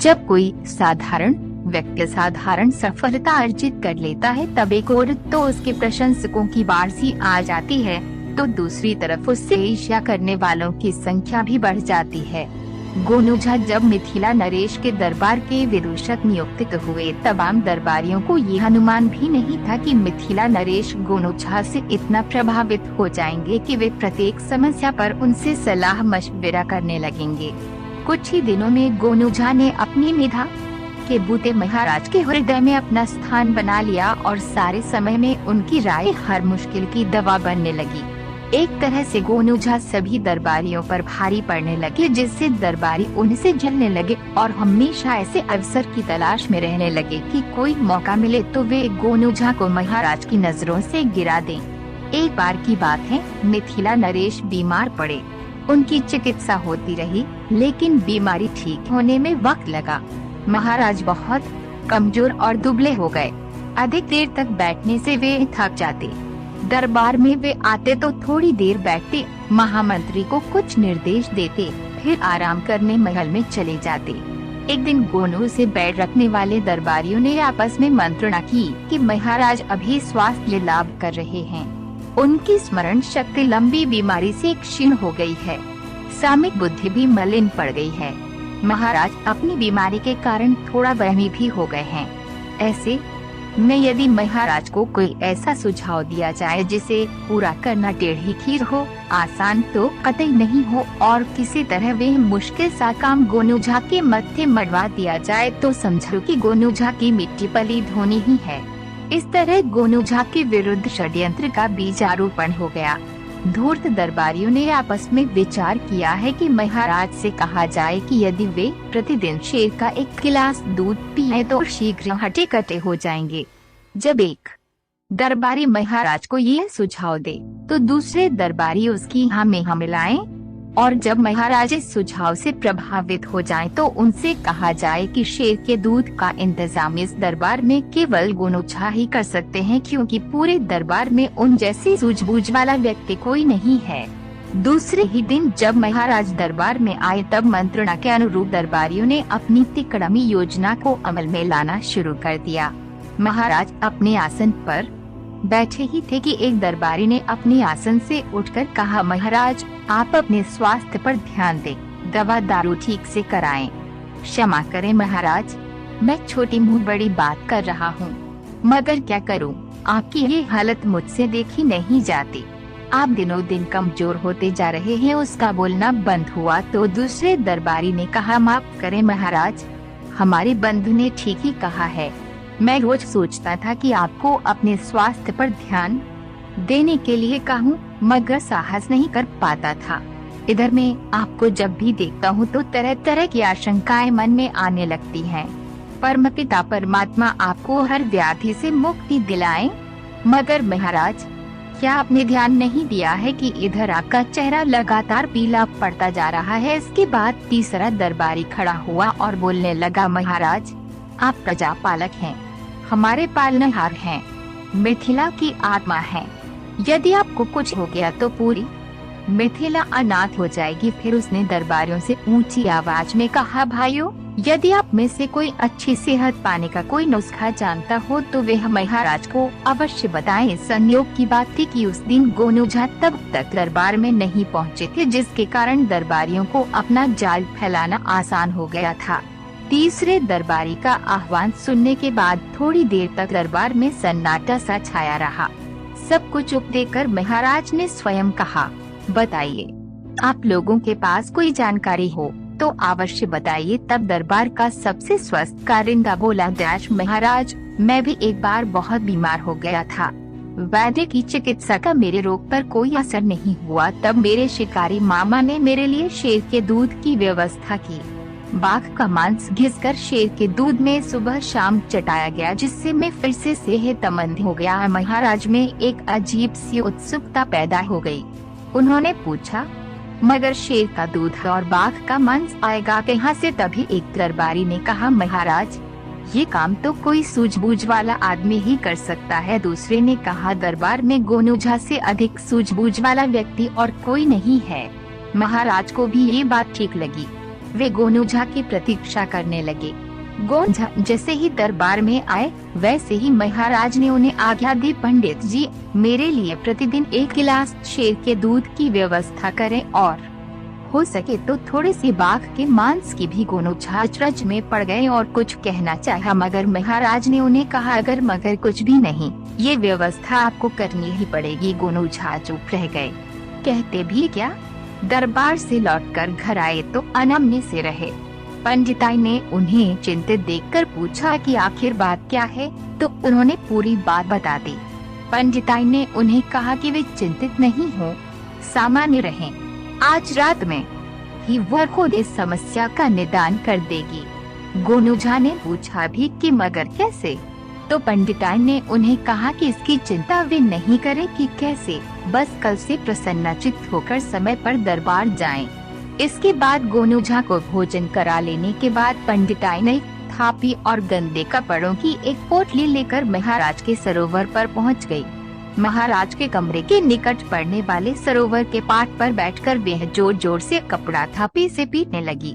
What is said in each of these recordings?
जब कोई साधारण व्यक्ति साधारण सफलता अर्जित कर लेता है तब एक और तो उसके प्रशंसकों की बाढ़ सी आ जाती है, तो दूसरी तरफ उससे ईर्ष्या करने वालों की संख्या भी बढ़ जाती है। गोनू झा जब मिथिला नरेश के दरबार के विदूषक नियुक्त हुए तब आम दरबारियों को यह अनुमान भी नहीं था कि मिथिला नरेश गोनू झा से इतना प्रभावित हो जाएंगे कि वे प्रत्येक समस्या पर उनसे सलाह मशविरा करने लगेंगे। कुछ ही दिनों में गोनू झा ने अपनी मेधा के बूते महाराज के हृदय में अपना स्थान बना लिया और सारे समय में उनकी राय हर मुश्किल की दवा बनने लगी। एक तरह से गोनू झा सभी दरबारियों पर भारी पड़ने लगे, जिससे दरबारी उनसे जलने लगे और हमेशा ऐसे अवसर की तलाश में रहने लगे कि कोई मौका मिले तो वे गोनू झा को महाराज की नजरों से गिरा दें। एक बार की बात है, मिथिला नरेश बीमार पड़े। उनकी चिकित्सा होती रही, लेकिन बीमारी ठीक होने में वक्त लगा। महाराज बहुत कमजोर और दुबले हो गए। अधिक देर तक बैठने से वे थक जाते। दरबार में वे आते तो थोड़ी देर बैठते, महामंत्री को कुछ निर्देश देते, फिर आराम करने महल में चले जाते। एक दिन गोनू से बैठ रखने वाले दरबारियों ने आपस में मंत्रणा की कि महाराज अभी स्वास्थ्य लाभ कर रहे हैं। उनकी स्मरण शक्ति लंबी बीमारी से क्षीण हो गई है, सामयिक बुद्धि भी मलिन पड़ गई है। महाराज अपनी बीमारी के कारण थोड़ा वहमी भी हो गए हैं। ऐसे में यदि महाराज को कोई ऐसा सुझाव दिया जाए जिसे पूरा करना टेढ़ी खीर हो, आसान तो कतई नहीं हो, और किसी तरह वे मुश्किल सा काम गोनू झा के मत्थे मढ़वा दिया जाए तो समझो कि गोनू झा की मिट्टी पलीद होनी ही है। इस तरह गोनू झा के विरुद्ध षड्यंत्र का बीजारोपण हो गया। धूर्त दरबारियों ने आपस में विचार किया है कि महाराज से कहा जाए कि यदि वे प्रतिदिन शेर का एक गिलास दूध पिए तो शीघ्र हटे कटे हो जाएंगे। जब एक दरबारी महाराज को यह सुझाव दे तो दूसरे दरबारी उसकी हाँ में हाँ मिलाएं, और जब महाराज इस सुझाव से प्रभावित हो जाएं तो उनसे कहा जाए कि शेर के दूध का इंतजाम इस दरबार में केवल गोनू झा ही कर सकते हैं, क्योंकि पूरे दरबार में उन जैसी सूझबूझ वाला व्यक्ति कोई नहीं है। दूसरे ही दिन जब महाराज दरबार में आए तब मंत्रणा के अनुरूप दरबारियों ने अपनी तिकड़मी योजना को अमल में लाना शुरू कर दिया। महाराज अपने आसन पर बैठे ही थे कि एक दरबारी ने अपने आसन से उठकर कहा, महाराज आप अपने स्वास्थ्य पर ध्यान दें, दवा दारू ठीक से कराएं। क्षमा करें महाराज, मैं छोटी मुँह बड़ी बात कर रहा हूँ, मगर क्या करूँ, आपकी ये हालत मुझसे देखी नहीं जाती। आप दिनों दिन कमजोर होते जा रहे हैं। उसका बोलना बंद हुआ तो दूसरे दरबारी ने कहा, माफ करें महाराज, हमारे बंधु ने ठीक ही कहा है। मैं रोज सोचता था कि आपको अपने स्वास्थ्य पर ध्यान देने के लिए कहूँ, मगर साहस नहीं कर पाता था। इधर मैं आपको जब भी देखता हूँ तो तरह तरह की आशंकाएं मन में आने लगती हैं। परमपिता परमात्मा आपको हर व्याधि से मुक्ति दिलाए। मगर महाराज, क्या आपने ध्यान नहीं दिया है कि इधर आपका चेहरा लगातार पीला पड़ता जा रहा है। इसके बाद तीसरा दरबारी खड़ा हुआ और बोलने लगा, महाराज आप प्रजापालक हैं, हमारे पालनहार हैं, मिथिला की आत्मा है। यदि आपको कुछ हो गया तो पूरी मिथिला अनाथ हो जाएगी। फिर उसने दरबारियों से ऊंची आवाज में कहा, भाइयों, यदि आप में से कोई अच्छी सेहत पाने का कोई नुस्खा जानता हो तो वे महाराज को अवश्य बताएं। संयोग की बात थी कि उस दिन गोनू झा तब तक दरबार में नहीं पहुंचे थे, जिसके कारण दरबारियों को अपना जाल फैलाना आसान हो गया था। तीसरे दरबारी का आह्वान सुनने के बाद थोड़ी देर तक दरबार में सन्नाटा सा छाया रहा। सबको चुप देखकर महाराज ने स्वयं कहा, बताइए, आप लोगों के पास कोई जानकारी हो तो अवश्य बताइए। तब दरबार का सबसे स्वस्थ कारिंदा बोला, डैश महाराज, मैं भी एक बार बहुत बीमार हो गया था। वैद्य की चिकित्सा का मेरे रोग पर कोई असर नहीं हुआ। तब मेरे शिकारी मामा ने मेरे लिए शेर के दूध की व्यवस्था की। बाघ का मांस घिसकर शेर के दूध में सुबह शाम चटाया गया, जिससे मैं फिर से सेहतमंद हो गया। महाराज में एक अजीब सी उत्सुकता पैदा हो गई। उन्होंने पूछा, मगर शेर का दूध और बाघ का मांस आएगा कहाँ से? तभी एक दरबारी ने कहा, महाराज ये काम तो कोई सूझबूझ वाला आदमी ही कर सकता है। दूसरे ने कहा, दरबार में गोनू झा से अधिक सूझबूझ वाला व्यक्ति और कोई नहीं है। महाराज को भी ये बात ठीक लगी। वे गोनूझा की प्रतीक्षा करने लगे। गोनूझा जैसे ही दरबार में आए, वैसे ही महाराज ने उन्हें आज्ञा दी, पंडित जी, मेरे लिए प्रतिदिन 1 गिलास शेर के दूध की व्यवस्था करें और हो सके तो थोड़े से बाघ के मांस की भी। गोनूझा अचरज में पड़ गए और कुछ कहना चाहा, मगर महाराज ने उन्हें कहा, अगर मगर कुछ भी नहीं, ये व्यवस्था आपको करनी ही पड़ेगी। गोनूझा चुप रह गए। कहते भी क्या? दरबार से लौटकर घर आए तो अनमने से रहे। पंडिताई ने उन्हें चिंतित देखकर पूछा कि आखिर बात क्या है, तो उन्होंने पूरी बात बता दी। पंडिताई ने उन्हें कहा कि वे चिंतित नहीं हो, सामान्य रहें। आज रात में ही वह खुद इस समस्या का निदान कर देगी। गोनूझा ने पूछा भी कि मगर कैसे? तो पंडिताई ने उन्हें कहा कि इसकी चिंता वे नहीं करें कि कैसे, बस कल से प्रसन्नचित्त होकर समय पर दरबार जाएं। इसके बाद गोनूझा को भोजन करा लेने के बाद पंडिताई ने थापी और गंदे कपड़ों की एक पोटली लेकर महाराज के सरोवर पर पहुंच गई। महाराज के कमरे के निकट पड़ने वाले सरोवर के पाट पर बैठकर वह जोर जोर से कपड़ा थापी से पीटने लगी।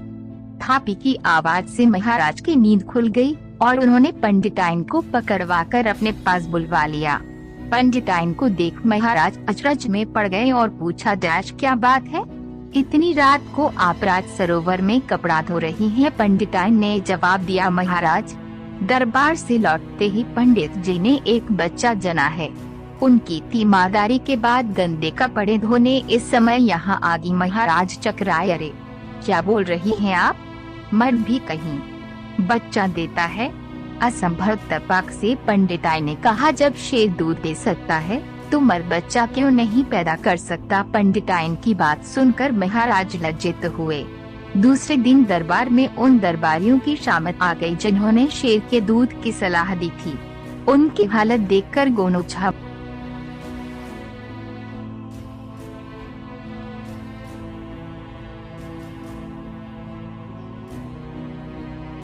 थापी की आवाज से महाराज की नींद खुल गई और उन्होंने पंडिताइन को पकड़वाकर अपने पास बुलवा लिया। पंडिताइन को देख महाराज अचरज में पड़ गए और पूछा, डैश क्या बात है? इतनी रात को आप राज सरोवर में कपड़ा धो रही हैं? पंडिताइन ने जवाब दिया, महाराज, दरबार से लौटते ही पंडित जी ने एक बच्चा जना है। उनकी तीमारदारी के बाद गंदे कपड़े धोने इस समय यहाँ आ गई। महाराज चकराए, अरे क्या बोल रही हैं आप? मर्द भी कहीं बच्चा देता है? असंभव तपाक से पंडिताई ने कहा, जब शेर दूध दे सकता है तो मर्द बच्चा क्यों नहीं पैदा कर सकता? पंडिताइन की बात सुनकर महाराज लज्जित हुए। दूसरे दिन दरबार में उन दरबारियों की शामत आ गई जिन्होंने शेर के दूध की सलाह दी थी। उनकी हालत देखकर गोनूझा